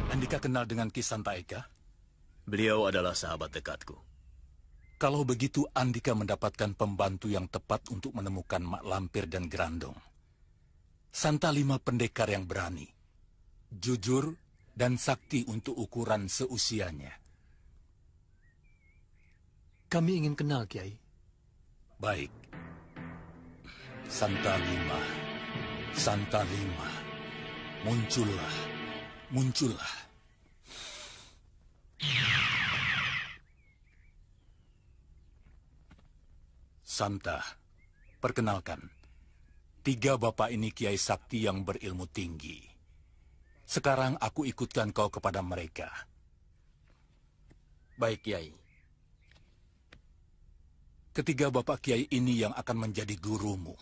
Andika kenal dengan Ki Santa Eka? Beliau adalah sahabat dekatku. Kalau begitu, Andika mendapatkan pembantu yang tepat untuk menemukan Mak Lampir dan Grandong. Santa Lima pendekar yang berani, jujur, dan sakti untuk ukuran seusianya. Kami ingin kenal, Kiai. Baik. Santa Lima. Santa Lima. Muncullah. Muncullah. Santa, perkenalkan. 3 bapak ini kiai sakti yang berilmu tinggi. Sekarang aku ikutkan kau kepada mereka. Baik, Kiai. Ketiga bapak kiai ini yang akan menjadi gurumu.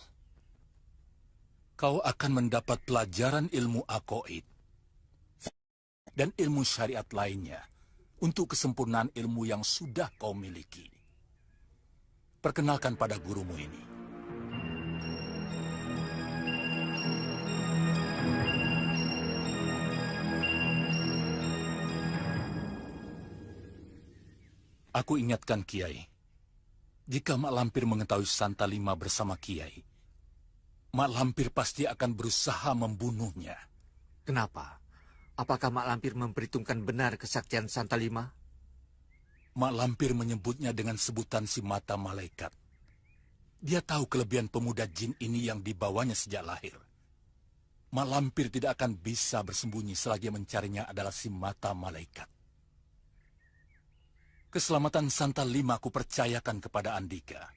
Kau akan mendapat pelajaran ilmu aqaid dan ilmu syariat lainnya untuk kesempurnaan ilmu yang sudah kau miliki. Perkenalkan pada gurumu ini. Aku ingatkan Kiai, jika Mak Lampir mengetahui Santa Lima bersama Kiai, Mak Lampir pasti akan berusaha membunuhnya. Kenapa? Apakah Mak Lampir memperhitungkan benar kesaktian Santa Lima? Mak Lampir menyebutnya dengan sebutan si mata malaikat. Dia tahu kelebihan pemuda jin ini yang dibawanya sejak lahir. Mak Lampir tidak akan bisa bersembunyi selagi mencarinya adalah si mata malaikat. Keselamatan Santa Lima aku percayakan kepada Andika.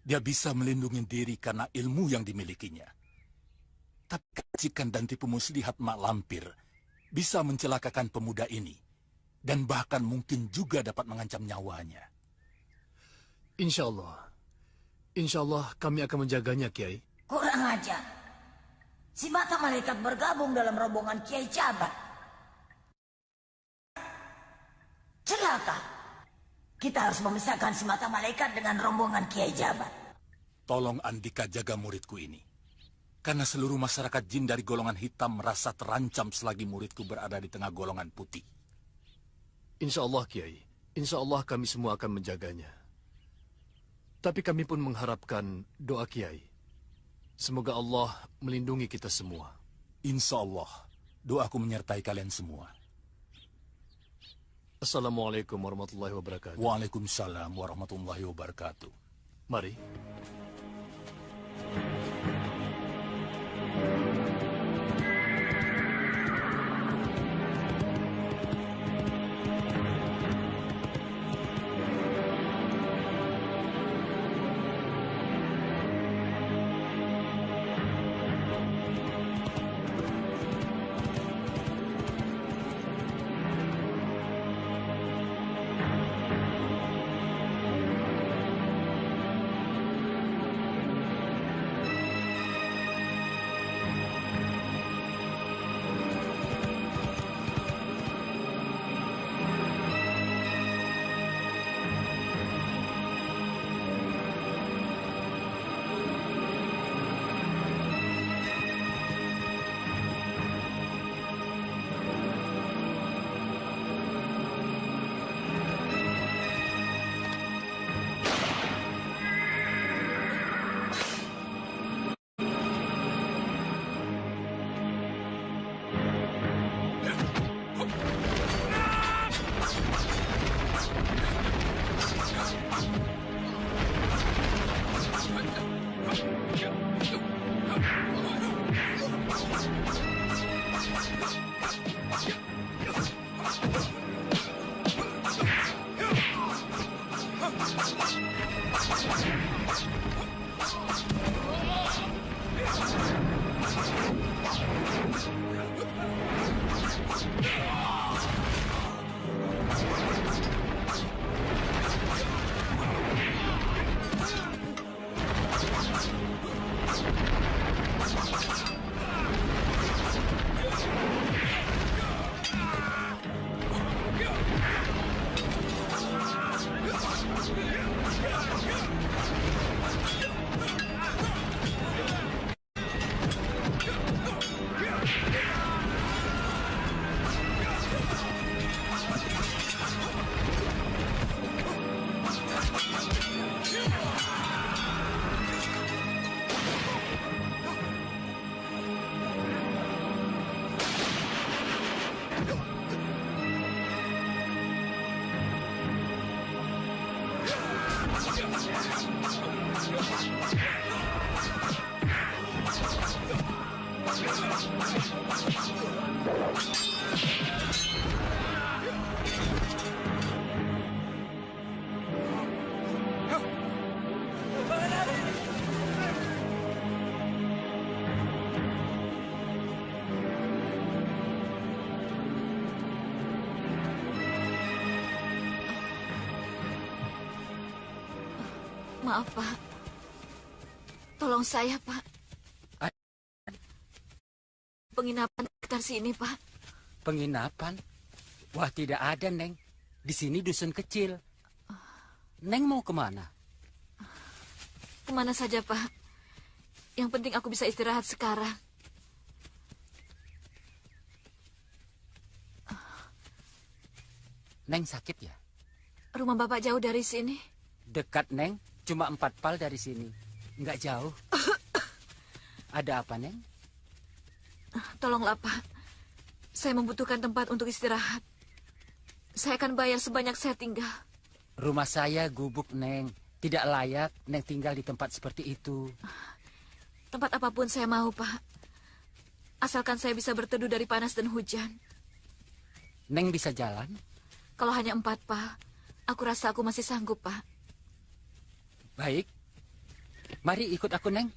Dia bisa melindungi diri karena ilmu yang dimilikinya. Tapi kejikan dan tipu muslihat Mak Lampir bisa mencelakakan pemuda ini. Dan bahkan mungkin juga dapat mengancam nyawanya. Insya Allah kami akan menjaganya, Kiai. Kurang ajar. Si mata malaikat bergabung dalam rombongan Kiai Jabat. Celaka. Kita harus memisahkan si mata malaikat dengan rombongan Kiai Jabat. Tolong Andika jaga muridku ini. Karena seluruh masyarakat jin dari golongan hitam merasa terancam selagi muridku berada di tengah golongan putih. Insya Allah, Kiai. Insya Allah kami semua akan menjaganya. Tapi kami pun mengharapkan doa Kiai. Semoga Allah melindungi kita semua. Insya Allah. Doaku menyertai kalian semua. Assalamualaikum warahmatullahi wabarakatuh. Waalaikumsalam warahmatullahi wabarakatuh. Mari. Maaf, Pak. Tolong saya, Pak. Penginapan sekitar sini, Pak. Penginapan? Wah, tidak ada, Neng. Di sini dusun kecil. Neng mau kemana? Kemana saja, Pak. Yang penting aku bisa istirahat sekarang. Neng sakit ya? Rumah Bapak jauh dari sini. Dekat, Neng. Cuma 4 pal dari sini. Nggak jauh. Ada apa, Neng? Tolonglah, Pak. Saya membutuhkan tempat untuk istirahat. Saya akan bayar sebanyak saya tinggal. Rumah saya gubuk, Neng. Tidak layak Neng tinggal di tempat seperti itu. Tempat apapun saya mau, Pak. Asalkan saya bisa berteduh dari panas dan hujan. Neng bisa jalan? Kalau hanya 4, Pak, aku rasa aku masih sanggup, Pak. Baik. Mari ikut aku, Neng.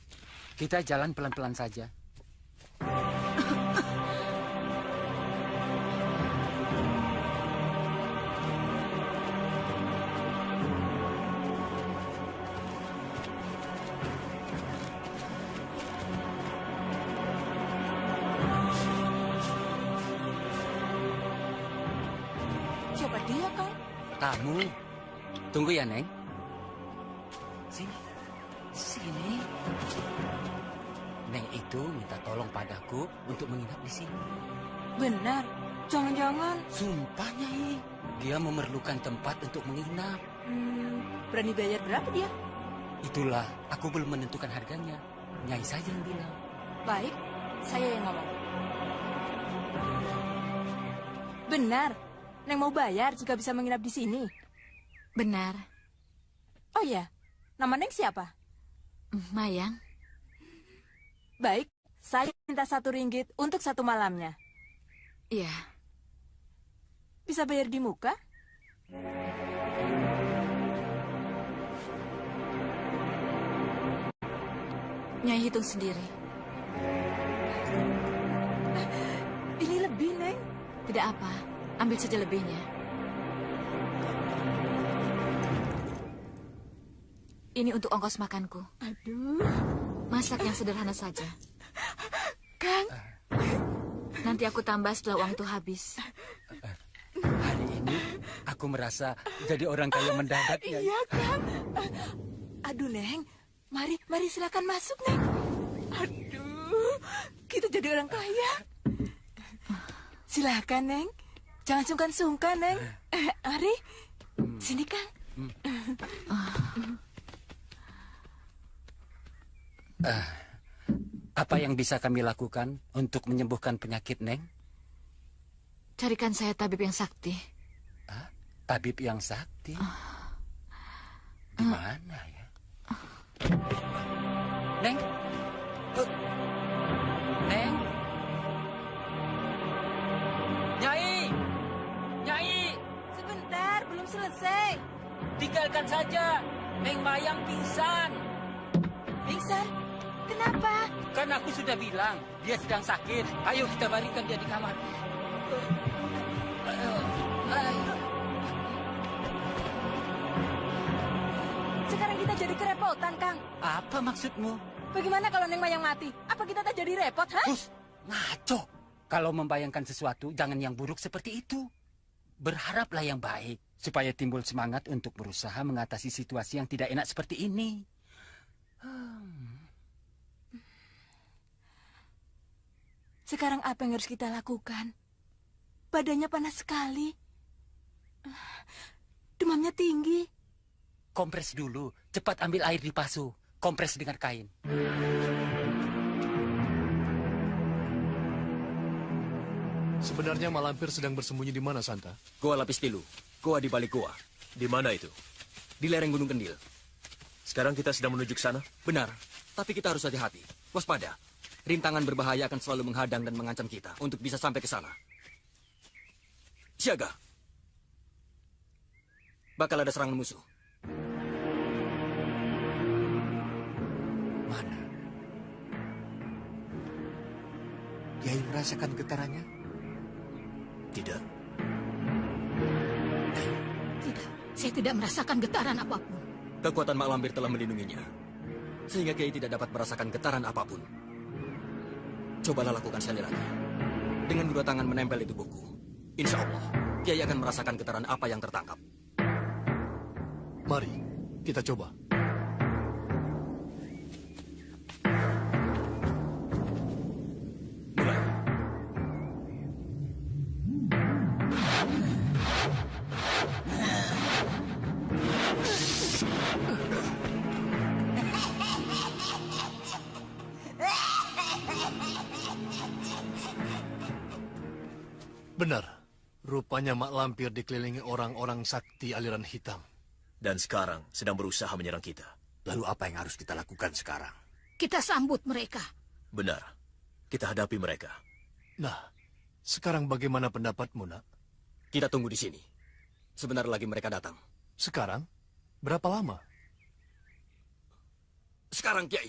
Kita jalan pelan-pelan saja. Siapa dia, Kang? Tamu. Tunggu ya, Neng. Sini. Sini. Neng itu minta tolong padaku untuk menginap di sini. Benar. Jangan-jangan. Sumpah, Nyai. Dia memerlukan tempat untuk menginap. Berani bayar berapa dia? Itulah, aku belum menentukan harganya. Nyai saja yang bilang. Baik, saya yang ngomong. Benar. Neng mau bayar jika bisa menginap di sini. Benar. Oh iya, nama Neng siapa? Mayang. Baik, saya minta 1 ringgit untuk 1 malamnya. Iya. Bisa bayar di muka? Nyai hitung sendiri. Ini lebih, Neng. Tidak apa, ambil saja lebihnya. Ini untuk ongkos makanku. Aduh. Masak yang sederhana saja. Kang. Nanti aku tambah setelah uang itu habis. Hari ini aku merasa jadi orang kaya mendadak, Nyai. Iya, Kang. Aduh, Neng. Mari silakan masuk, Neng. Aduh, kita jadi orang kaya. Silakan, Neng. Jangan sungkan-sungkan, Neng. Mari. Sini, Kang. Apa yang bisa kami lakukan untuk menyembuhkan penyakit, Neng? Carikan saya tabib yang sakti. Tabib yang sakti? Di mana ya? Neng? Neng? Nyai! Nyai! Sebentar, belum selesai. Tinggalkan saja. Neng Mayang pingsan. Pingsan? Kenapa? Kan aku sudah bilang, dia sedang sakit. Ayo kita baringkan dia di kamar. Sekarang kita jadi kerepotan, Kang. Apa maksudmu? Bagaimana kalau Neng Mayang mati? Apa kita tak jadi repot, ha? Gus, ngaco. Kalau membayangkan sesuatu, jangan yang buruk seperti itu. Berharaplah yang baik, supaya timbul semangat untuk berusaha mengatasi situasi yang tidak enak seperti ini. Sekarang apa yang harus kita lakukan? Badannya panas sekali. Demamnya tinggi. Kompres dulu, cepat ambil air di pasu. Kompres dengan kain. Sebenarnya Malampir sedang bersembunyi di mana, Santa? Goa Lapis Tilu. Goa di balik goa. Di mana itu? Di lereng Gunung Kendil. Sekarang kita sedang menuju ke sana. Benar, tapi kita harus hati-hati. Waspada. rintangan berbahaya akan selalu menghadang dan mengancam kita untuk bisa sampai ke sana. Siaga. Bakal ada serangan musuh. Mana? Kiai merasakan getarannya? Tidak. Tidak, saya tidak merasakan getaran apapun. Kekuatan Mak Lampir telah melindunginya. Sehingga Kiai tidak dapat merasakan getaran apapun. Cobalah lakukan sekali lagi. Dengan kedua tangan menempel di tubuhku. Insya Allah, Kiai akan merasakan getaran apa yang tertangkap. Mari, kita coba. Mulai. Benar. Rupanya Mak Lampir dikelilingi orang-orang sakti aliran hitam. Dan sekarang sedang berusaha menyerang kita. Lalu apa yang harus kita lakukan sekarang? Kita sambut mereka. Benar. Kita hadapi mereka. Nah, sekarang bagaimana pendapatmu, Nak? Kita tunggu di sini. Sebentar lagi mereka datang. Sekarang? Berapa lama? Sekarang, Kiai.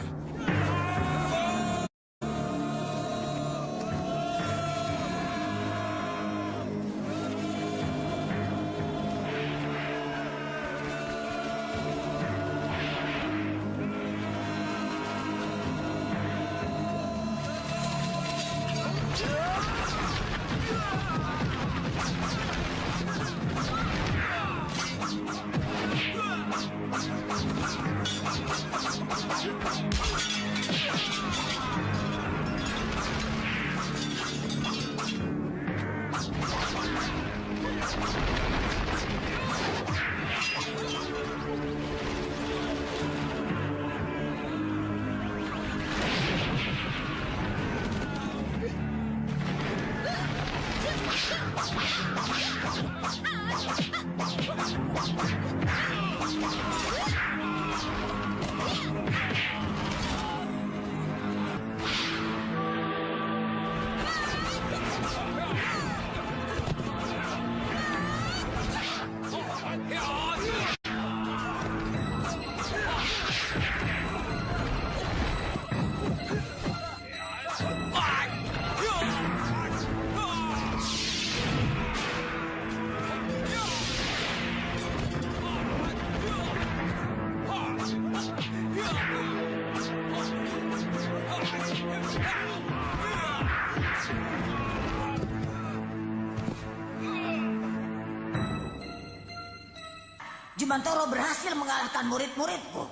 Jumantoro berhasil mengalahkan murid-muridku.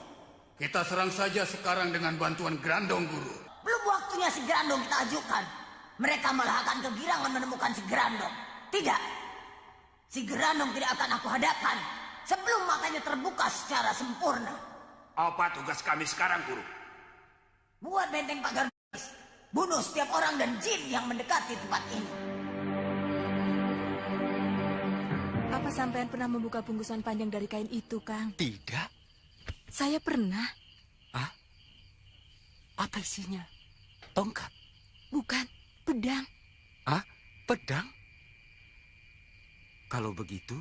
Kita serang saja sekarang dengan bantuan Grandong, Guru. Belum waktunya si Grandong kita ajukan. Mereka malah akan kegirangan menemukan si Grandong. Tidak. Si Grandong tidak akan aku hadapkan sebelum matanya terbuka secara sempurna. Apa tugas kami sekarang, Guru? Buat benteng pagar iblis. Bunuh setiap orang dan jin yang mendekati tempat ini. Apa sampean pernah membuka bungkusan panjang dari kain itu, Kang? Tidak. Saya pernah. Ah? Apa isinya? Tongkat? Bukan, pedang. Ah? Pedang? Kalau begitu,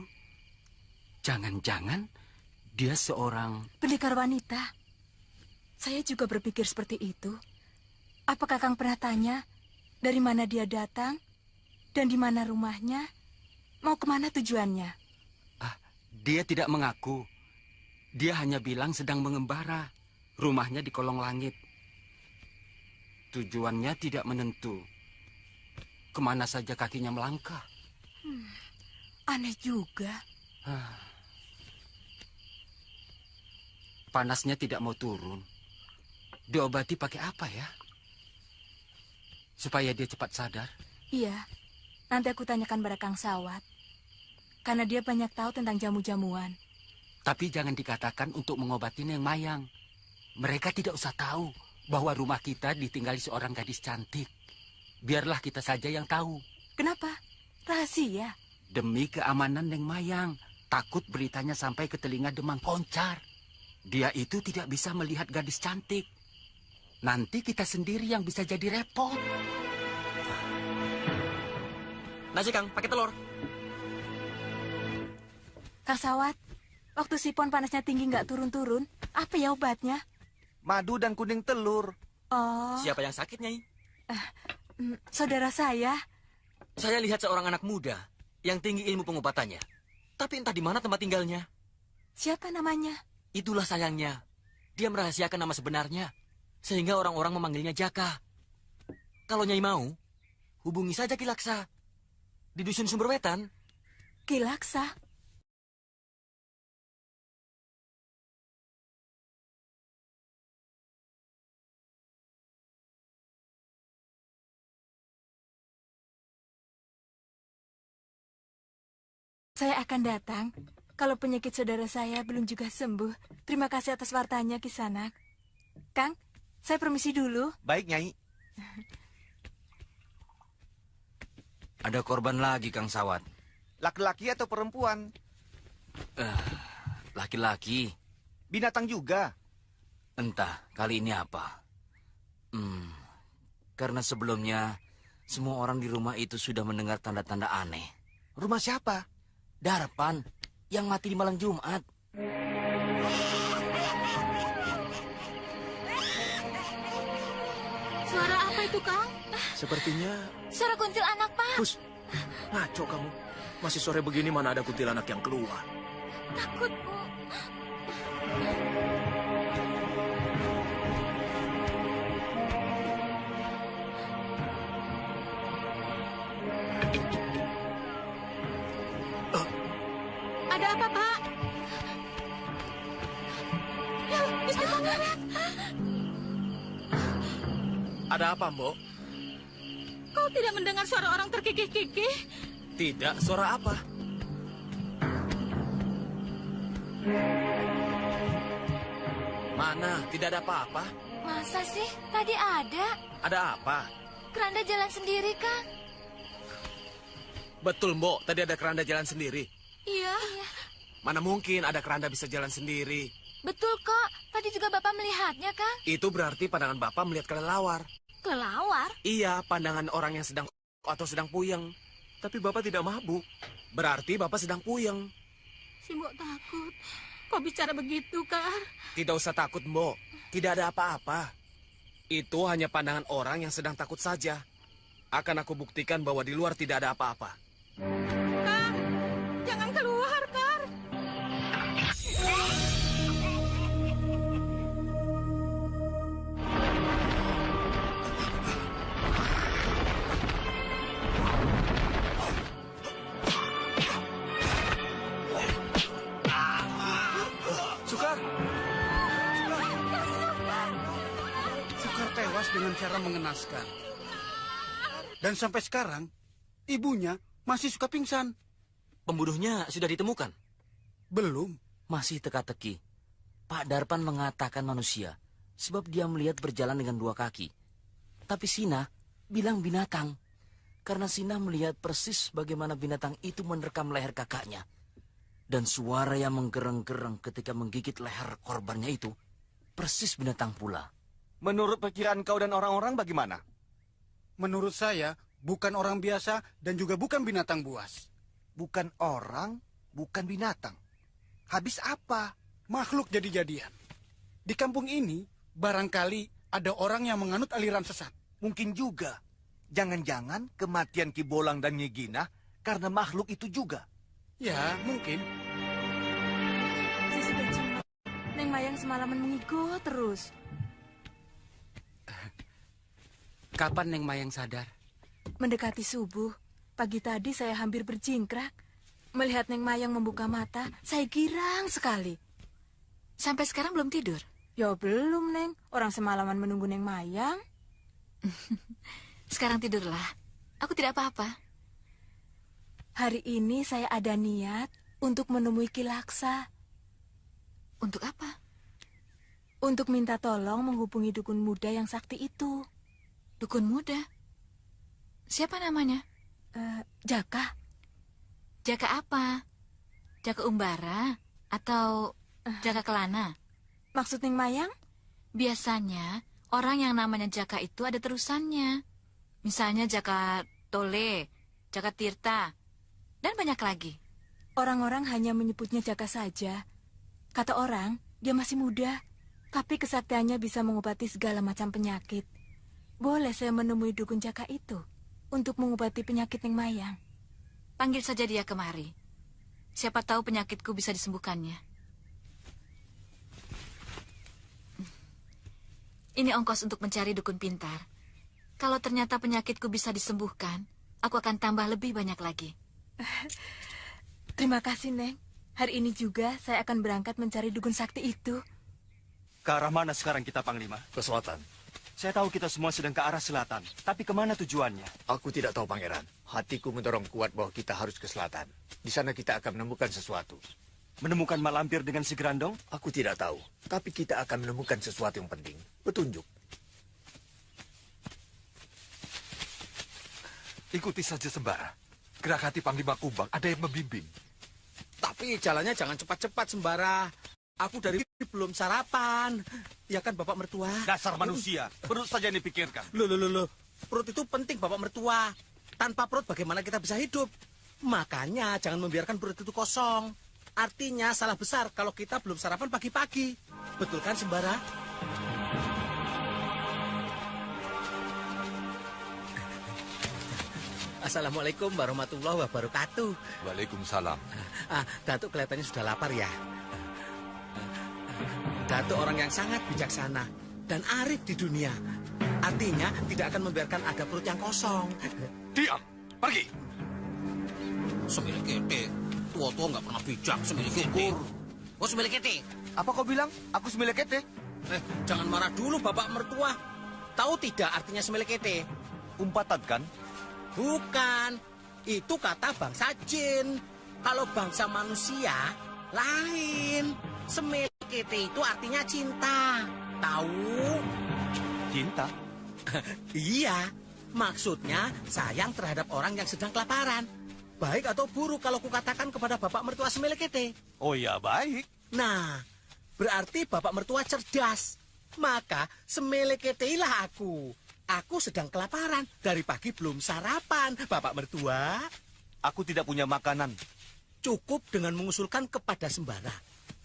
jangan-jangan dia seorang... Pendekar wanita. Saya juga berpikir seperti itu. Apakah Kang pernah tanya dari mana dia datang dan di mana rumahnya? Mau kemana tujuannya? Ah, dia tidak mengaku. Dia hanya bilang sedang mengembara. Rumahnya di kolong langit. Tujuannya tidak menentu. Kemana saja kakinya melangkah. Aneh juga. Panasnya tidak mau turun. Diobati pakai apa ya? Supaya dia cepat sadar. Iya, nanti aku tanyakan pada Kang Sawat. Karena dia banyak tahu tentang jamu-jamuan. Tapi jangan dikatakan untuk mengobati Neng Mayang. Mereka tidak usah tahu bahwa rumah kita ditinggali seorang gadis cantik. Biarlah kita saja yang tahu. Kenapa? Rahasia. Demi keamanan Neng Mayang. Takut beritanya sampai ke telinga Demang Koncar. Dia itu tidak bisa melihat gadis cantik. Nanti kita sendiri yang bisa jadi repot. Nasi, Kang, pakai telur. Kang Sawat, waktu sipon panasnya tinggi nggak turun-turun, apa ya obatnya? Madu dan kuning telur. Oh, Siapa yang sakit, Nyai? saudara saya. Saya lihat seorang anak muda yang tinggi ilmu pengobatannya. Tapi entah di mana tempat tinggalnya. Siapa namanya? Itulah sayangnya. Dia merahasiakan nama sebenarnya. Sehingga orang-orang memanggilnya Jaka. Kalau Nyai mau, hubungi saja Ki Laksa. Di Dusun Sumberwetan. Ki Laksa. Saya akan datang kalau penyakit saudara saya belum juga sembuh. Terima kasih atas wartanya, Kisanak. Kang, saya permisi dulu. Baik, Nyai. Ada korban lagi, Kang Sawat. Laki-laki atau perempuan? Laki-laki. Binatang juga. Entah, kali ini apa. Karena sebelumnya, semua orang di rumah itu sudah mendengar tanda-tanda aneh. Rumah siapa? Darpan, yang mati di malam Jumat. Suara apa itu, Kang? Sepertinya... Suara kuntilanak, Pak. Hus, ngaco kamu. Masih sore begini mana ada kuntilanak yang keluar. Takut, Bu. Ada apa, Pak? Ya, Gusti Pangeran. Ada apa, Mbok? Kau tidak mendengar suara orang terkikih-kikih? Tidak, suara apa? Mana? Tidak ada apa-apa. Masa sih? Tadi ada. Ada apa? Keranda jalan sendiri, Kang. Betul, Mbok. Tadi ada keranda jalan sendiri. Iya. Mana mungkin ada keranda bisa jalan sendiri? Betul kok. Tadi juga Bapak melihatnya, Kang. Itu berarti pandangan Bapak melihat kelelawar. Kelawar? Iya, pandangan orang yang sedang atau sedang puyeng. Tapi Bapak tidak mabuk. Berarti Bapak sedang puyeng. Si Mbok takut. Kau bicara begitu, Kang? Tidak usah takut, Mbok. Tidak ada apa-apa. Itu hanya pandangan orang yang sedang takut saja. Akan aku buktikan bahwa di luar tidak ada apa-apa. Kang, jangan keluar, Kang. Sukar! Sukar tewas dengan cara mengenaskan. Dan sampai sekarang, ibunya masih suka pingsan. Pembunuhnya sudah ditemukan? Belum. Masih teka-teki. Pak Darpan mengatakan manusia, sebab dia melihat berjalan dengan 2 kaki. Tapi Sina bilang binatang, karena Sina melihat persis bagaimana binatang itu menerkam leher kakaknya. Dan suara yang menggereng-gereng ketika menggigit leher korbannya itu, persis binatang pula. Menurut pikiran kau dan orang-orang bagaimana? Menurut saya, bukan orang biasa dan juga bukan binatang buas. Bukan orang, bukan binatang. Habis apa? Makhluk jadi-jadian. Di kampung ini, barangkali ada orang yang menganut aliran sesat. Mungkin juga. Jangan-jangan kematian Ki Bolang dan Nyi Gina karena makhluk itu juga. Ya, mungkin. Saya sudah cemas. Neng Mayang semalaman mengigo terus. Kapan Neng Mayang sadar? Mendekati subuh, pagi tadi saya hampir berjingkrak. Melihat Neng Mayang membuka mata, saya girang sekali. Sampai sekarang belum tidur? Ya belum, Neng. Orang semalaman menunggu Neng Mayang. Sekarang tidurlah. Aku tidak apa-apa. Hari ini saya ada niat untuk menemui Ki Laksa. Untuk apa? Untuk minta tolong menghubungi dukun muda yang sakti itu. Dukun muda? Siapa namanya? Jaka. Jaka apa? Jaka Umbara? Atau Jaka Kelana? Maksud Neng Mayang? Biasanya Orang yang namanya Jaka itu ada terusannya. Misalnya Jaka Tole, Jaka Tirta, dan banyak lagi. Orang-orang hanya menyebutnya Jaka saja. Kata orang, dia masih muda, tapi kesaktiannya bisa mengobati segala macam penyakit. Boleh saya menemui dukun Jaka itu untuk mengobati penyakit Neng Mayang? Panggil saja dia kemari. Siapa tahu penyakitku bisa disembuhkannya. Ini ongkos untuk mencari dukun pintar. Kalau ternyata penyakitku bisa disembuhkan, aku akan tambah lebih banyak lagi. Terima kasih, Neng. Hari ini juga saya akan berangkat mencari dukun sakti itu. Ke arah mana sekarang kita, Panglima? Ke selatan. Saya tahu kita semua sedang ke arah selatan. Tapi kemana tujuannya? Aku tidak tahu, Pangeran. Hatiku mendorong kuat bahwa kita harus ke selatan. Di sana kita akan menemukan sesuatu. Menemukan mak lampir dengan si Gerandong? Aku tidak tahu. Tapi kita akan menemukan sesuatu yang penting. Petunjuk. Ikuti saja sembara. Gerak hati Panglima Kumbang ada yang membimbing. Tapi jalannya jangan cepat-cepat, Sembara. Aku dari belum sarapan. Ya kan, Bapak Mertua? Dasar manusia. Perut saja yang dipikirkan. Loh. Perut itu penting, Bapak Mertua. Tanpa perut bagaimana kita bisa hidup? Makanya jangan membiarkan perut itu kosong. Artinya salah besar kalau kita belum sarapan pagi-pagi. Betul kan, Sembara? Assalamualaikum warahmatullahi wabarakatuh. Waalaikumsalam. Datuk kelihatannya sudah lapar ya. Datuk orang yang sangat bijaksana dan arif di dunia. Artinya tidak akan membiarkan ada perut yang kosong. Diam, pergi. Semilik kete, tua-tua nggak pernah bijak. Semilik kete. Oh, semilik kete. Apa kau bilang? Aku semilik kete? Jangan marah dulu, Bapak Mertua. Tahu tidak artinya semilik kete? Umpatan kan? Bukan. Itu kata bangsa jin. Kalau bangsa manusia, lain. Semelekete itu artinya cinta. Tahu? Cinta? Iya. Maksudnya sayang terhadap orang yang sedang kelaparan. Baik atau buruk kalau kukatakan kepada Bapak Mertua semelekete? Oh ya, baik. Nah, berarti Bapak Mertua cerdas. Maka semeleketeilah aku. Aku sedang kelaparan. Dari pagi belum sarapan, Bapak Mertua. Aku tidak punya makanan. Cukup dengan mengusulkan kepada Sembara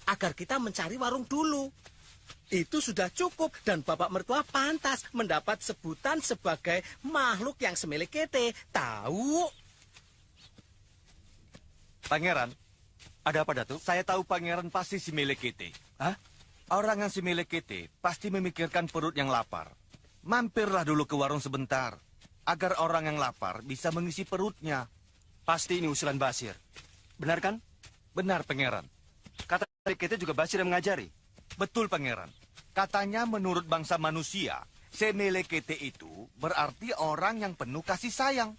agar kita mencari warung dulu. Itu sudah cukup dan Bapak Mertua pantas mendapat sebutan sebagai makhluk yang semelekete. Tahu? Pangeran, ada apa, Datuk? Saya tahu Pangeran pasti si melekete. Hah? Orang yang si melekete pasti memikirkan perut yang lapar. Mampirlah dulu ke warung sebentar, agar orang yang lapar bisa mengisi perutnya. Pasti ini usulan Basir. Benar kan? Benar, Pangeran. Kata kita juga Basir yang mengajari. Betul, Pangeran. Katanya menurut bangsa manusia, semelekete itu berarti orang yang penuh kasih sayang.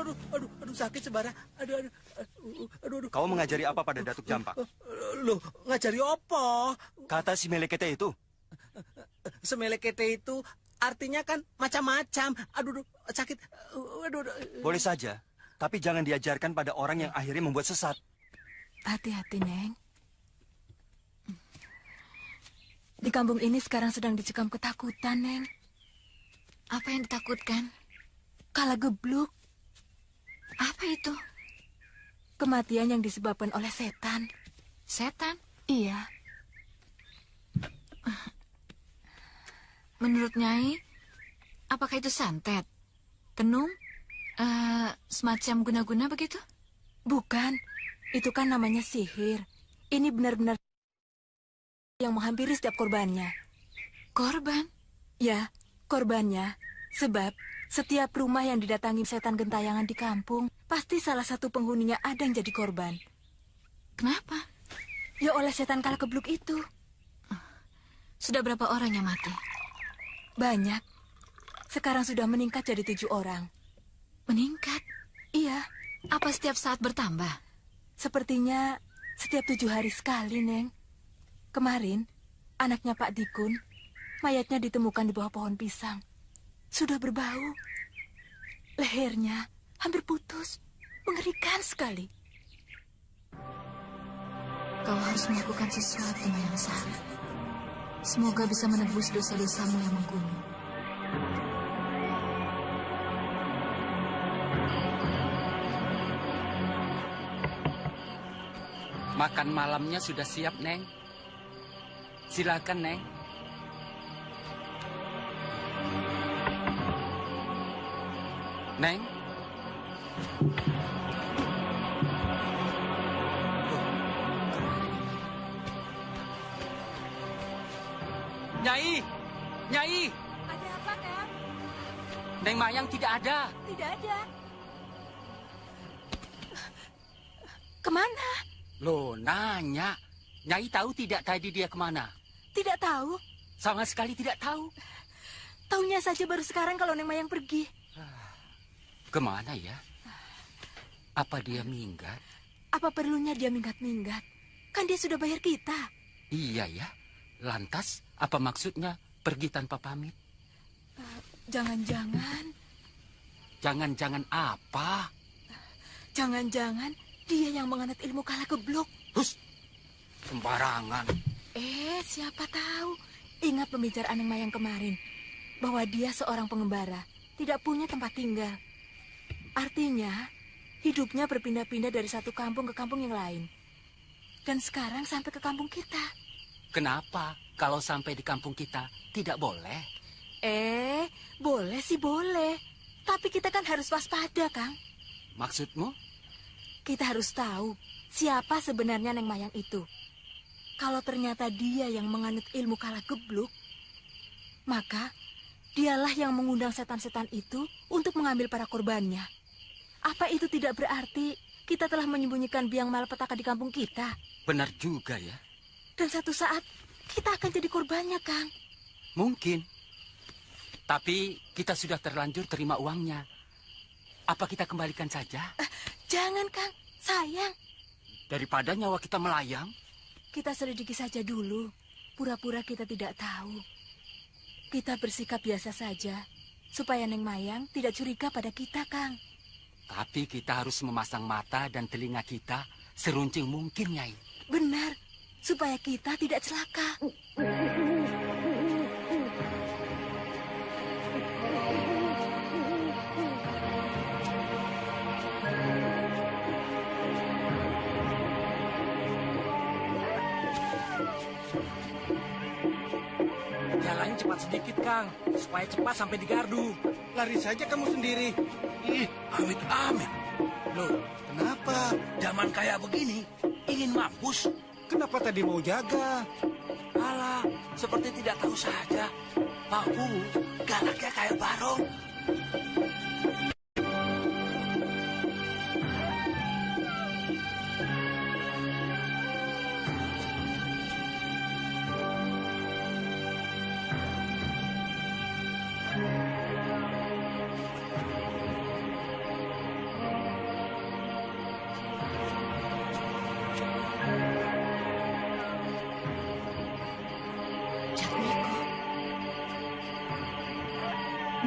Aduh, sakit Sembara. Aduh. Kau mengajari apa pada Datuk Jampak? Loh, ngajari apa? Kata si melekete itu. Semelekete itu artinya kan macam-macam. Aduh, sakit. Aduh. Boleh saja, tapi jangan diajarkan pada orang yang akhirnya membuat sesat. Hati-hati, Neng. Di kampung ini sekarang sedang dicekam ketakutan, Neng. Apa yang ditakutkan? Kala gebluk. Apa itu? Kematian yang disebabkan oleh setan. Setan? Iya. Menurut Nyai, apakah itu santet? Tenung? Semacam guna-guna begitu? Bukan. Itu kan namanya sihir. Ini benar-benar yang menghampiri setiap korbannya. Korban? Ya, korbannya. Sebab setiap rumah yang didatangi setan gentayangan di kampung, pasti salah satu penghuninya ada yang jadi korban. Kenapa? Ya oleh setan kala gebluk itu. Sudah berapa orang yang mati? Banyak. Sekarang sudah meningkat jadi 7 orang. Meningkat? Iya. Apa setiap saat bertambah? Sepertinya setiap 7 hari sekali, Neng. Kemarin, anaknya Pak Dikun, mayatnya ditemukan di bawah pohon pisang. Sudah berbau. Lehernya hampir putus. Mengerikan sekali. Kau harus melakukan sesuatu, Mayang Sari. Semoga bisa menebus dosa-dosamu yang menggunung. Makan malamnya sudah siap, Neng. Silakan, Neng. Neng. Nyai! Nyai! Ada apa, Kang? Neng Mayang tidak ada. Tidak ada. Kemana? Loh, nanya. Nyai tahu tidak tadi dia kemana? Tidak tahu. Sama sekali tidak tahu. Taunya saja baru sekarang kalau Neng Mayang pergi. Kemana ya? Apa dia minggat? Apa perlunya dia minggat-minggat? Kan dia sudah bayar kita. Iya ya. Lantas, apa maksudnya pergi tanpa pamit? Jangan-jangan... Jangan-jangan apa? Jangan-jangan dia yang menganut ilmu kala geblok. Hus! Sembarangan. Siapa tahu. Ingat pembicaraan Neng Mayang kemarin. Bahwa dia seorang pengembara. Tidak punya tempat tinggal. Artinya, hidupnya berpindah-pindah dari satu kampung ke kampung yang lain. Dan sekarang sampai ke kampung kita. Kenapa? Kalau sampai di kampung kita, tidak boleh? Boleh sih boleh. Tapi kita kan harus waspada, Kang. Maksudmu? Kita harus tahu siapa sebenarnya Neng Mayang itu. Kalau ternyata dia yang menganut ilmu kala gebluk, maka dialah yang mengundang setan-setan itu untuk mengambil para korbannya. Apa itu tidak berarti kita telah menyembunyikan biang malapetaka di kampung kita? Benar juga ya. Dan satu saat kita akan jadi korbannya, Kang. Mungkin. Tapi kita sudah terlanjur terima uangnya. Apa kita kembalikan saja? Jangan, Kang. Sayang. Daripada nyawa kita melayang. Kita selidiki saja dulu. Pura-pura kita tidak tahu. Kita bersikap biasa saja. Supaya Neng Mayang tidak curiga pada kita, Kang. Tapi kita harus memasang mata dan telinga kita seruncing mungkin, Nyai. Benar. Supaya kita tidak celaka. Jalannya cepat sedikit, Kang. Supaya cepat sampai di gardu. Lari saja kamu sendiri. Ih, amit-amit. Loh, kenapa zaman kayak begini ingin mampus? Kenapa tadi mau jaga? Alah, seperti tidak tahu saja. Pak Bu, galaknya kayak Barong.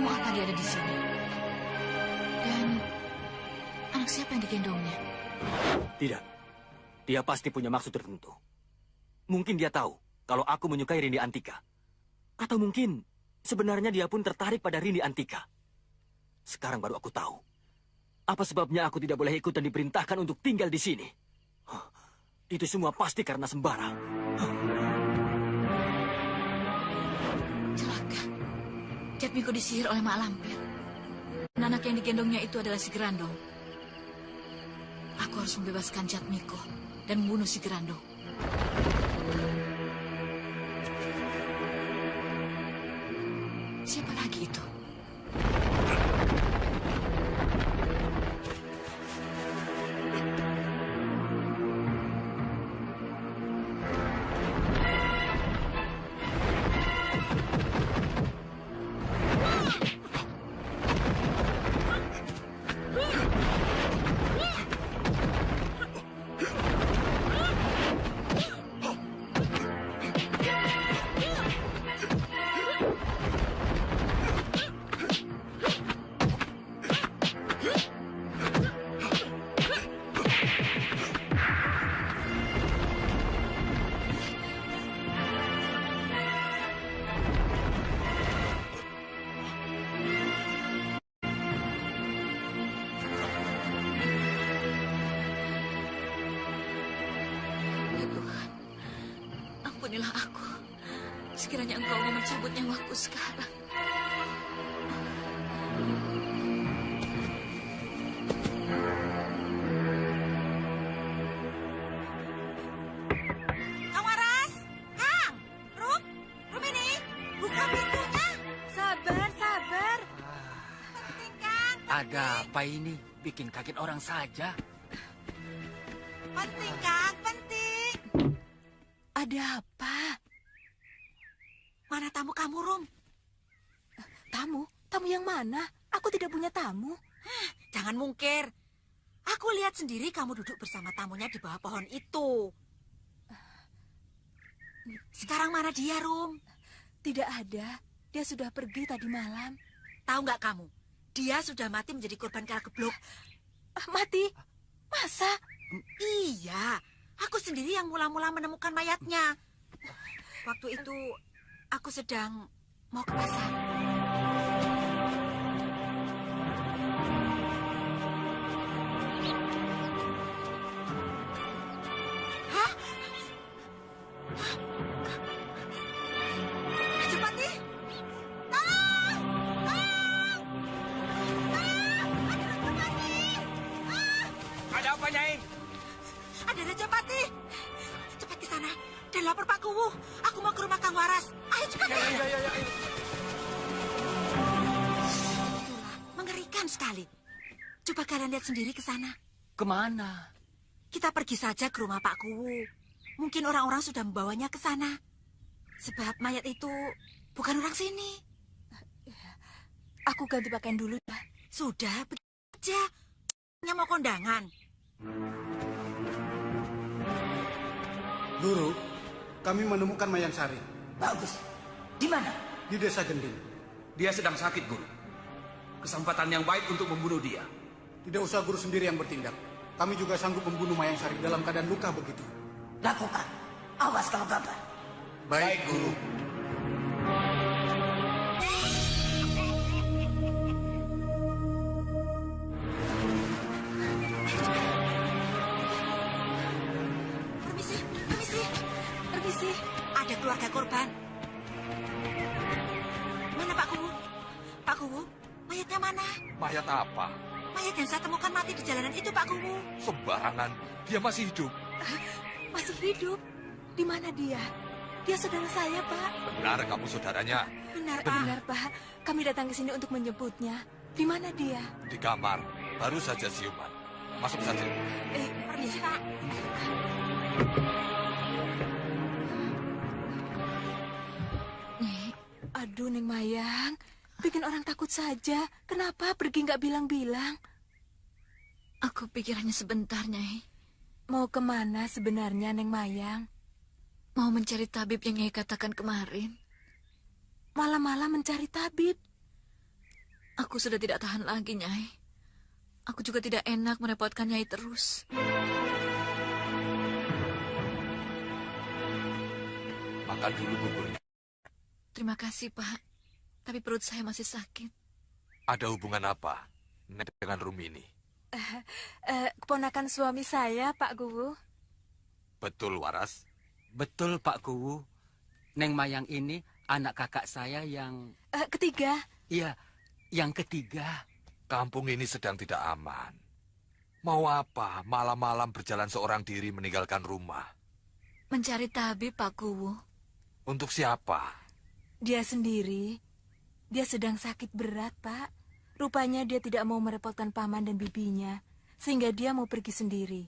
Mau apa dia ada di sini? Dan anak siapa yang digendongnya? Tidak. Dia pasti punya maksud tertentu. Mungkin dia tahu kalau aku menyukai Rindi Antika. Atau mungkin sebenarnya dia pun tertarik pada Rindi Antika. Sekarang baru aku tahu. Apa sebabnya aku tidak boleh ikut dan diperintahkan untuk tinggal di sini? Itu semua pasti karena Sembara. Jatmiko disihir oleh Mak Lampir. Dan anak yang digendongnya itu adalah si Gerandong. Aku harus membebaskan Jatmiko dan membunuh si Gerandong. Siapa lagi itu? Ampunilah aku. Sekiranya engkau mau mencabut nyawaku sekarang. Kang Waras, Kang, Rum ini, buka pintunya. Sabar. Penting, Kang. Ada apa ini? Bikin kaget orang saja. Penting, Kang, penting. Ada apa? Mana tamu kamu, Rum? Tamu? Tamu yang mana? Aku tidak punya tamu. Jangan mungkir. Aku lihat sendiri kamu duduk bersama tamunya di bawah pohon itu. Sekarang mana dia, Rum? Tidak ada. Dia sudah pergi tadi malam. Tahu nggak kamu? Dia sudah mati menjadi korban kara geblok. Mati? Masa? Iya. Aku sendiri yang mula-mula menemukan mayatnya. Waktu itu aku sedang mau ke pasar. Hah? Rajapati? Tolong! Tolong! Ada apa, Nyai? Ada Rajapati. Cepat ke sana dan lapor Pak Kuwu. Aku mau ke rumah Kang Waras. Ayo cepat. Ya. Itulah, mengerikan sekali. Coba kalian lihat sendiri ke sana. Kemana? Kita pergi saja ke rumah Pak Kuwu. Mungkin orang-orang sudah membawanya ke sana. Sebab mayat itu bukan orang sini. Aku ganti pakaian dulu ya. Sudah, begitu aja. Hanya mau kondangan. Guru, kami menemukan Mayang Sari. Bagus. Di mana? Di desa Gending. Dia sedang sakit, Guru. Kesempatan yang baik untuk membunuh dia. Tidak usah guru sendiri yang bertindak. Kami juga sanggup membunuh Mayang Sari dalam keadaan luka begitu. Lakukan. Awas kalau gagal. Baik, Guru. Permisi. Ada keluarga korban. Mana Pak Kuwu? Pak Kuwu, mayatnya mana? Mayat apa? Mayat yang saya temukan mati di jalanan itu, Pak Kuwu. Sembarangan. Dia masih hidup. Masih hidup? Di mana dia? Dia saudara saya, Pak. Benar kamu saudaranya. Benar, Pak. Benar, Pak. Kami datang ke sini untuk menjemputnya. Di mana dia? Di kamar. Baru saja siuman. Masuk saja. Permisi, Pak. Aduh, Neng Mayang. Bikin orang takut saja. Kenapa pergi nggak bilang-bilang? Aku pikir hanya sebentar, Nyai. Mau kemana sebenarnya, Neng Mayang? Mau mencari tabib yang Nyai katakan kemarin. Malam-malam mencari tabib? Aku sudah tidak tahan lagi, Nyai. Aku juga tidak enak merepotkan Nyai terus. Makan dulu buburnya. Terima kasih, Pak. Tapi perut saya masih sakit. Ada hubungan apa Nek dengan Rumini? Keponakan suami saya, Pak Kuwu. Betul, Waras? Betul, Pak Kuwu. Neng Mayang ini anak kakak saya yang... Ketiga? Iya, yang ketiga. Kampung ini sedang tidak aman. Mau apa malam-malam berjalan seorang diri meninggalkan rumah? Mencari tabib, Pak Kuwu. Untuk siapa? Dia sendiri. Dia sedang sakit berat, Pak. Rupanya dia tidak mau merepotkan paman dan bibinya. Sehingga dia mau pergi sendiri.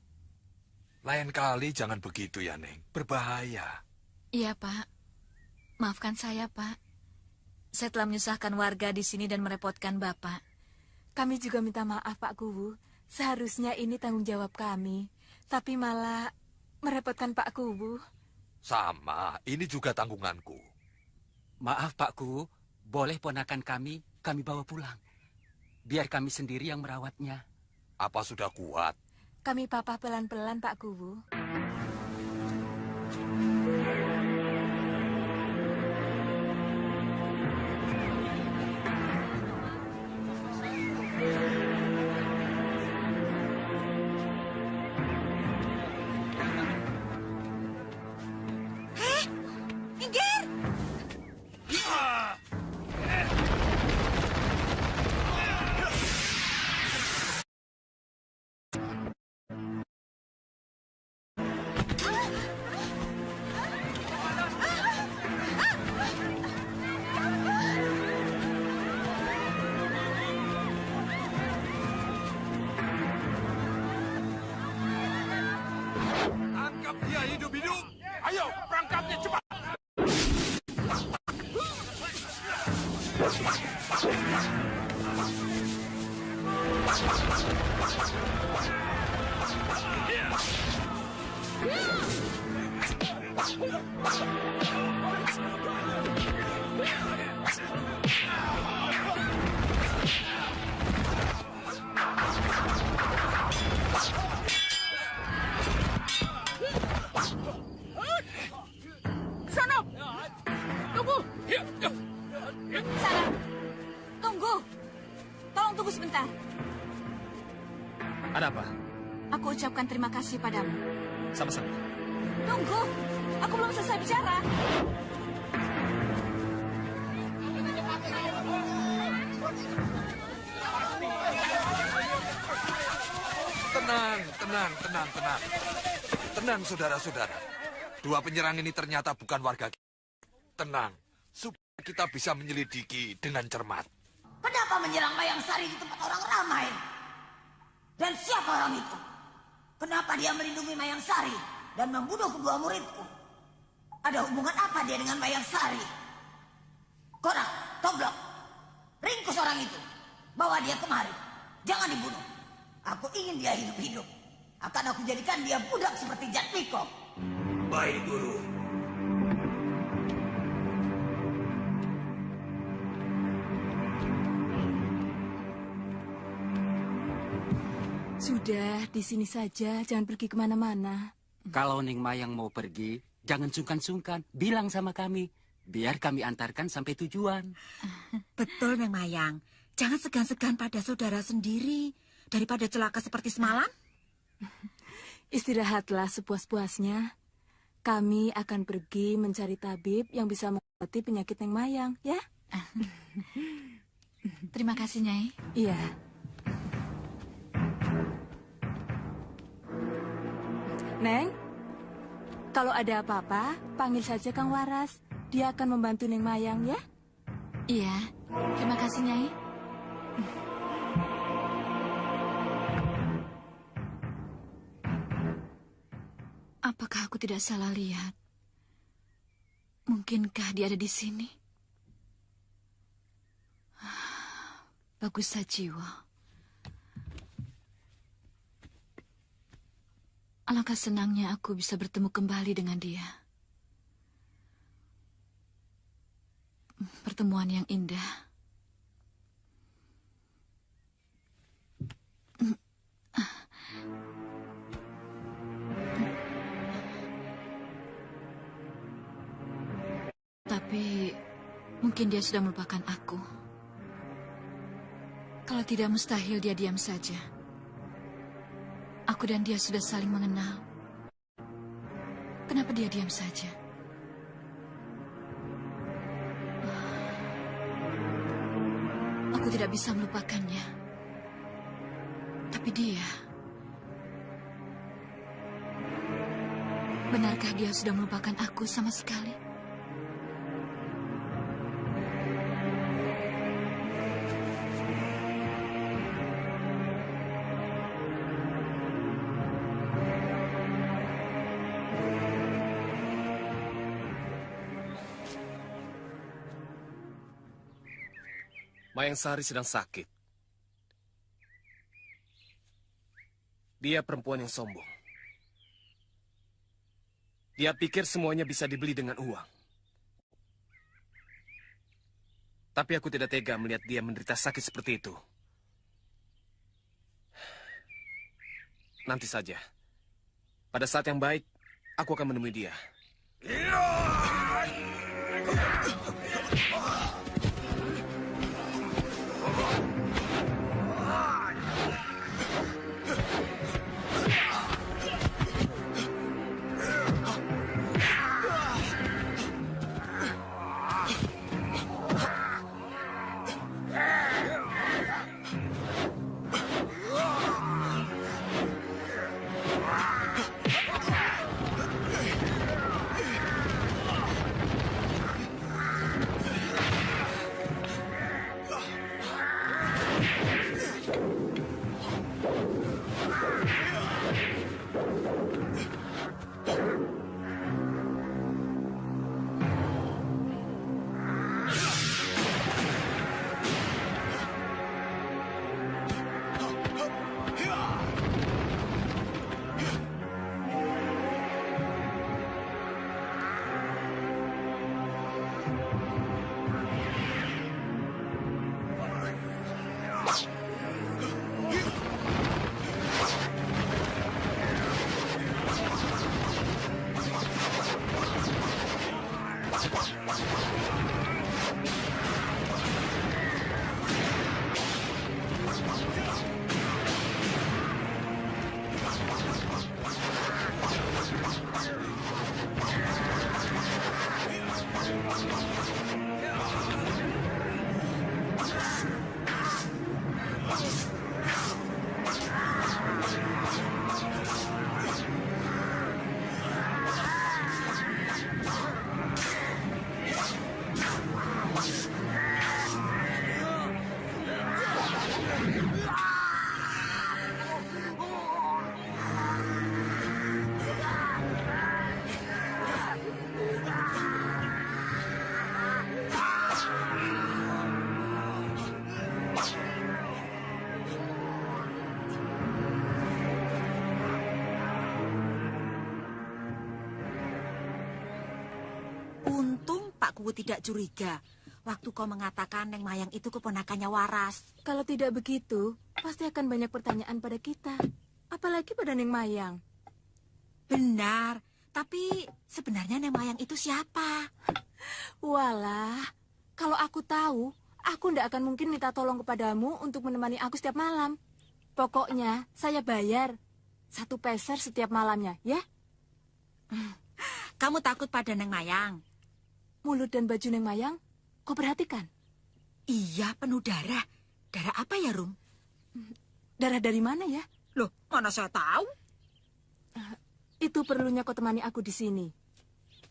Lain kali jangan begitu ya, Neng. Berbahaya. Iya, Pak. Maafkan saya, Pak. Saya telah menyusahkan warga di sini dan merepotkan Bapak. Kami juga minta maaf, Pak Kuwu. Seharusnya ini tanggung jawab kami. Tapi malah merepotkan Pak Kuwu. Sama, ini juga tanggunganku. Maaf, Pak Kuwu. Boleh ponakan kami bawa pulang. Biar kami sendiri yang merawatnya. Apa sudah kuat? Kami papa pelan-pelan, Pak Kuwu. Dia hidup-hidup. Ayo, perangkapnya cepat. Sana! Tunggu! Sana! Tunggu! Tolong tunggu sebentar. Ada apa? Aku ucapkan terima kasih padamu. Sama-sama. Tunggu! Aku belum selesai bicara. Tenang. Tenang, saudara-saudara. Dua penyerang ini ternyata bukan warga kita. Tenang, supaya kita bisa menyelidiki dengan cermat. Kenapa menyerang Mayang Sari di tempat orang ramai? Dan siapa orang itu? Kenapa dia melindungi Mayang Sari dan membunuh kedua muridku? Ada hubungan apa dia dengan Mayang Sari? Korak, Toblok, ringkus orang itu. Bawa dia kemari. Jangan dibunuh. Aku ingin dia hidup-hidup. Akan aku jadikan dia budak seperti Jatmiko. Baik, Guru. Sudah, di sini saja. Jangan pergi kemana-mana. Kalau Neng Mayang mau pergi, jangan sungkan-sungkan. Bilang sama kami. Biar kami antarkan sampai tujuan. Betul, Neng Mayang. Jangan segan-segan pada saudara sendiri. Daripada celaka seperti semalam. Istirahatlah sepuas-puasnya. Kami akan pergi mencari tabib yang bisa mengobati penyakit Neng Mayang, ya? Terima kasih, Nyai. Iya. Neng, kalau ada apa-apa, panggil saja Kang Waras. Dia akan membantu Neng Mayang, ya? Iya, terima kasih, Nyai. Apakah aku tidak salah lihat? Mungkinkah dia ada di sini? Bagus Sajiwo. Alangkah senangnya aku bisa bertemu kembali dengan dia. Pertemuan yang indah. Tapi mungkin dia sudah melupakan aku. Kalau tidak, mustahil dia diam saja. Aku dan dia sudah saling mengenal. Kenapa dia diam saja? Aku tidak bisa melupakannya. Tapi dia... Benarkah dia sudah melupakan aku sama sekali? Mayang Sari sedang sakit. Dia perempuan yang sombong. Dia pikir semuanya bisa dibeli dengan uang. Tapi aku tidak tega melihat dia menderita sakit seperti itu. Nanti saja. Pada saat yang baik, aku akan menemui dia. Untung Pak Kuwu tidak curiga waktu kau mengatakan Neng Mayang itu keponakannya Waras. Kalau tidak begitu, pasti akan banyak pertanyaan pada kita. Apalagi pada Neng Mayang. Benar, tapi sebenarnya Neng Mayang itu siapa? Walah, kalau aku tahu, aku tidak akan mungkin minta tolong kepadamu untuk menemani aku setiap malam. Pokoknya, saya bayar 1 peser setiap malamnya, ya? Kamu takut pada Neng Mayang? Mulut dan baju Neng Mayang, kau perhatikan? Iya, penuh darah. Darah apa ya, Rum? Darah dari mana ya? Loh, mana saya tahu? Itu perlunya kau temani aku di sini.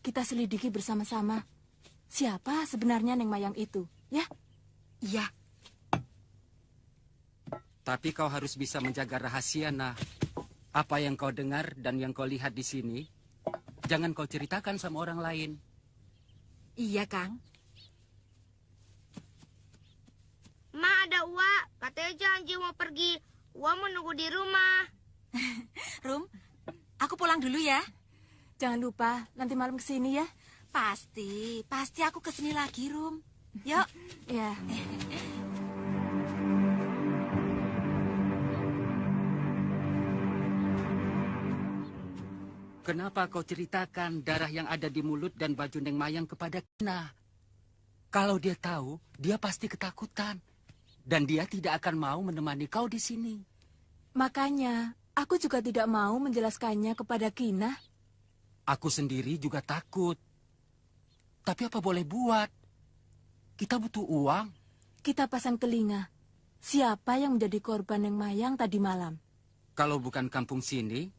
Kita selidiki bersama-sama. Siapa sebenarnya Neng Mayang itu, ya? Iya. Tapi kau harus bisa menjaga rahasia, nah. Apa yang kau dengar dan yang kau lihat di sini, jangan kau ceritakan sama orang lain. Iya, Kang. Ma, ada Uwa. Katanya janji mau pergi. Uwa mau nunggu di rumah. Rum, aku pulang dulu ya. Jangan lupa, nanti malam kesini ya. Pasti aku kesini lagi, Rum. Yuk. Ya. Kenapa kau ceritakan darah yang ada di mulut dan baju Neng Mayang kepada Kina? Kalau dia tahu, dia pasti ketakutan. Dan dia tidak akan mau menemani kau di sini. Makanya, aku juga tidak mau menjelaskannya kepada Kina. Aku sendiri juga takut. Tapi apa boleh buat? Kita butuh uang. Kita pasang telinga. Siapa yang menjadi korban Neng Mayang tadi malam? Kalau bukan kampung sini,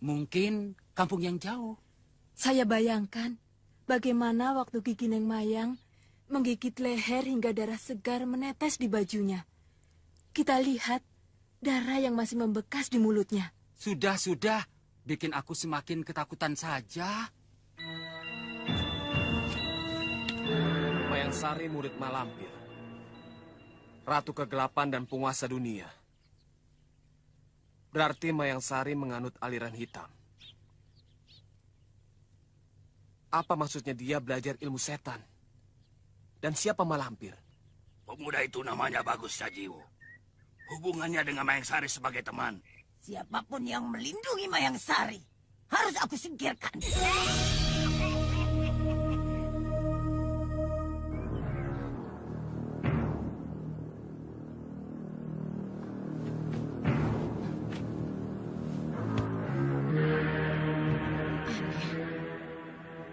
mungkin kampung yang jauh. Saya bayangkan bagaimana waktu gigi Neng Mayang menggigit leher hingga darah segar menetes di bajunya. Kita lihat darah yang masih membekas di mulutnya. Sudah. Bikin aku semakin ketakutan saja. Mayang Sari murid Malampir. Ratu kegelapan dan penguasa dunia. Berarti Mayang Sari menganut aliran hitam. Apa maksudnya dia belajar ilmu setan? Dan siapa Malampir? Pemuda itu namanya Bagus Sajiwo. Hubungannya dengan Mayang Sari sebagai teman. Siapapun yang melindungi Mayang Sari harus aku singkirkan.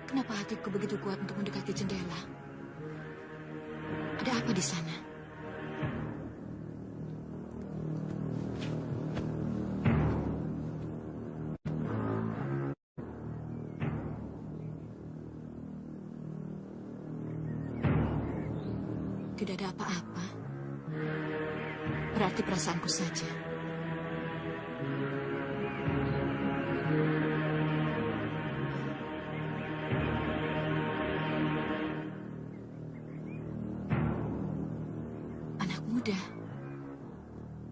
Kenapa hatiku begitu kuat untuk mendekati jendela? Ada apa di sana? Tidak ada apa-apa. Berarti perasaanku saja. Anak muda.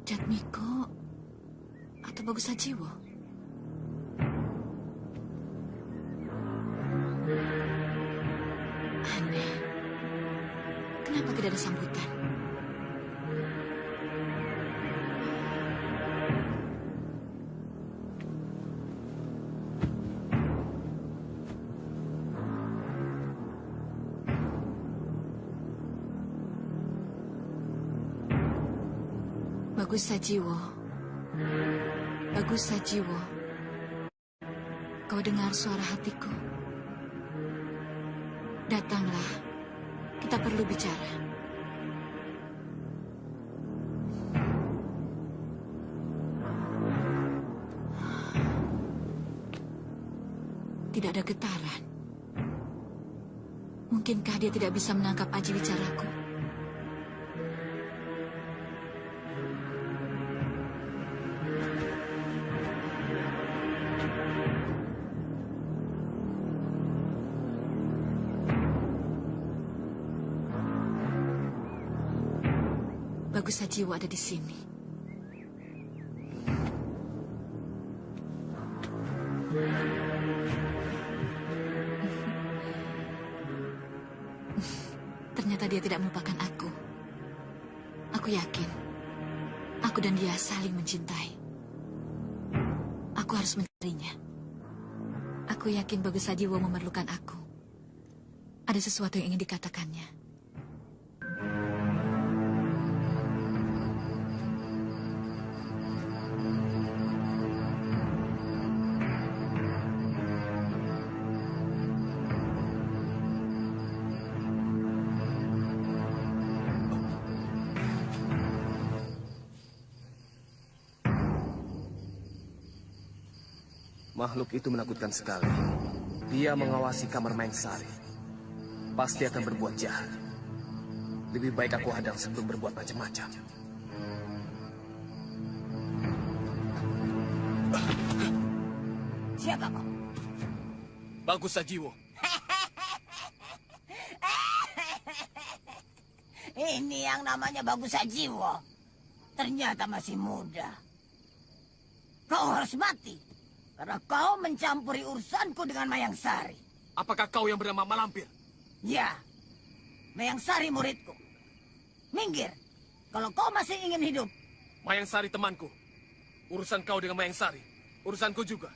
Jatmiko atau Bagus Sajiwo? Aneh. Kenapa tidak ada sambutan? Bagus Sajiwo. Bagus Sajiwo. Kau dengar suara hatiku? Datanglah. Kita perlu bicara. Tidak ada getaran. Mungkinkah dia tidak bisa menangkap aji bicaraku? Bagus Sajiwo ada di sini. Ternyata dia tidak melupakan aku. Aku yakin, aku dan dia saling mencintai. Aku harus mencarinya. Aku yakin Bagus Sajiwo memerlukan aku. Ada sesuatu yang ingin dikatakannya. Makhluk itu menakutkan sekali. Dia mengawasi kamar Mayang Sari. Pasti akan berbuat jahat. Lebih baik aku hadang sebelum berbuat macam-macam. Siapa kau? Bagus Sajiwo. Ini yang namanya Bagus Sajiwo. Ternyata masih muda. Kau harus mati. Karena kau mencampuri urusanku dengan Mayang Sari. Apakah kau yang bernama Malampir? Ya, Mayang Sari muridku. Minggir, kalau kau masih ingin hidup. Mayang Sari temanku. Urusan kau dengan Mayang Sari, urusanku juga.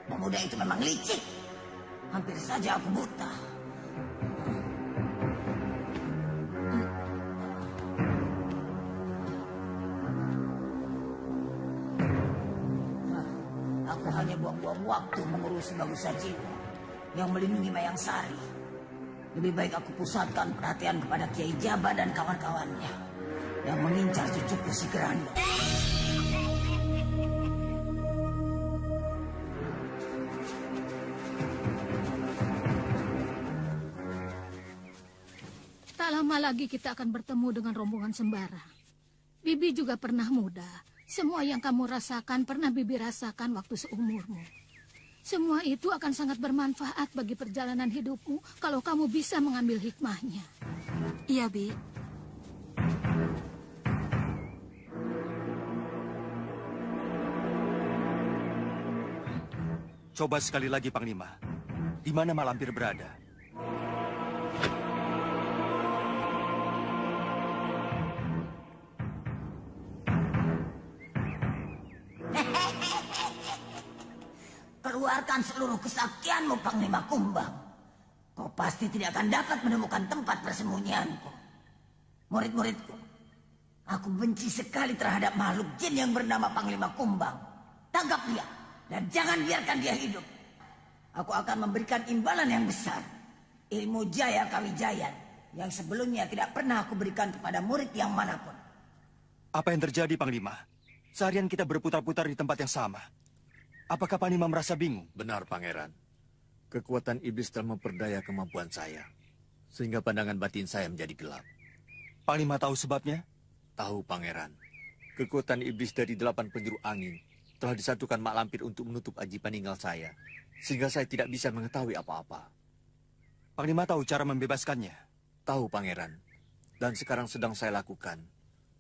Pemuda itu memang licik. Hampir saja aku buta. Aku hanya buang-buang waktu mengurusi Bagus Sajiwo yang melindungi Mayang Sari. Lebih baik aku pusatkan perhatian kepada Kiai Jaba dan kawan-kawannya yang mengincar cucuku si Grandong. Tak lama lagi kita akan bertemu dengan rombongan Sembara. Bibi juga pernah muda. Semua yang kamu rasakan pernah Bibi rasakan waktu seumurmu. Semua itu akan sangat bermanfaat bagi perjalanan hidupmu kalau kamu bisa mengambil hikmahnya. Iya, Bi. Coba sekali lagi, Panglima. Di mana Malampir berada? Keluarkan seluruh kesaktianmu, Panglima Kumbang. Kau pasti tidak akan dapat menemukan tempat persembunyianku. Murid-muridku, aku benci sekali terhadap makhluk jin yang bernama Panglima Kumbang. Tangkap dia, dan jangan biarkan dia hidup. Aku akan memberikan imbalan yang besar. Ilmu Jaya Kawijayan, yang sebelumnya tidak pernah aku berikan kepada murid yang manapun. Apa yang terjadi, Panglima? Seharian kita berputar-putar di tempat yang sama. Apakah Panglima merasa bingung? Benar, Pangeran. Kekuatan iblis telah memperdaya kemampuan saya. Sehingga pandangan batin saya menjadi gelap. Panglima tahu sebabnya? Tahu, Pangeran. Kekuatan iblis dari 8 penjuru angin telah disatukan Mak Lampir untuk menutup aji paninggal saya. Sehingga saya tidak bisa mengetahui apa-apa. Panglima tahu cara membebaskannya? Tahu, Pangeran. Dan sekarang sedang saya lakukan.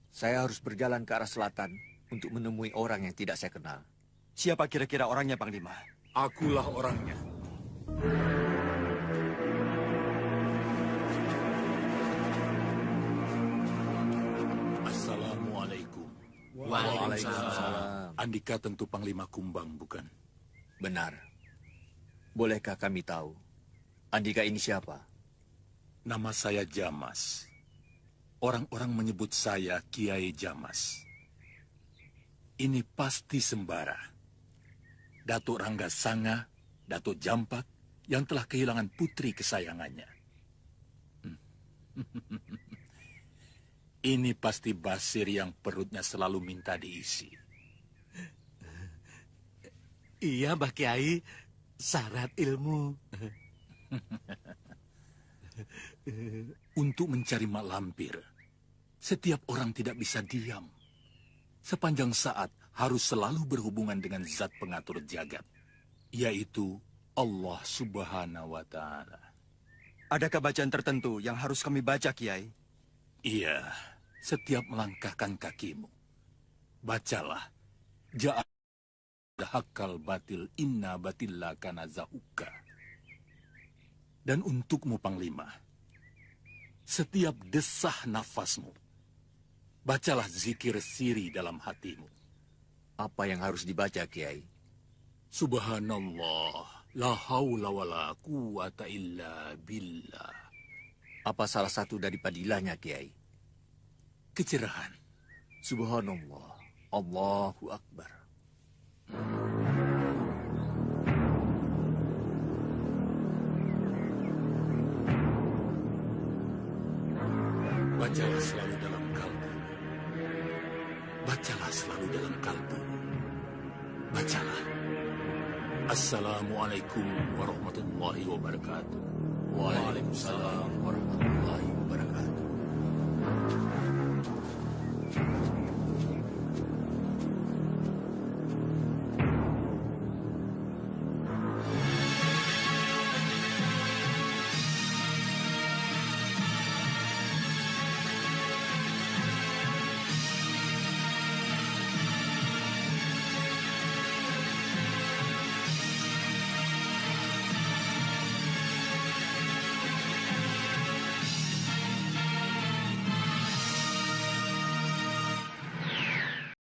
Saya harus berjalan ke arah selatan untuk menemui orang yang tidak saya kenal. Siapa kira-kira orangnya, Panglima? Akulah orangnya. Assalamualaikum. Waalaikumsalam. Andika tentu Panglima Kumbang, bukan? Benar. Bolehkah kami tahu, Andika ini siapa? Nama saya Jamas. Orang-orang menyebut saya Kiai Jamas. Ini pasti sembara. Datuk Rangga Sanga, Datuk Jampak, yang telah kehilangan putri kesayangannya. Ini pasti Basir yang perutnya selalu minta diisi. Iya, Mbah Kiai. Syarat ilmu. Untuk mencari mak lampir, setiap orang tidak bisa diam. Sepanjang saat harus selalu berhubungan dengan zat pengatur jagat, yaitu Allah Subhanahu wa Ta'ala. Adakah bacaan tertentu yang harus kami baca, Kiai? Iya, setiap melangkahkan kakimu, bacalah Hakal batil inna batilla kana zahuka. Dan untukmu, Panglima, setiap desah nafasmu, bacalah zikir siri dalam hatimu. Apa yang harus dibaca, Kiai? Subhanallah, la haula wa la quwata illa billah. Apa salah satu dari padilahnya, Kiai? Kecerahan. Subhanallah, Allahu Akbar. Bacalah selalu dalam kalbu. Bacalah selalu dalam kalbu. Bacalah. Assalamualaikum warahmatullahi wabarakatuh. Waalaikumsalam warahmatullahi wabarakatuh.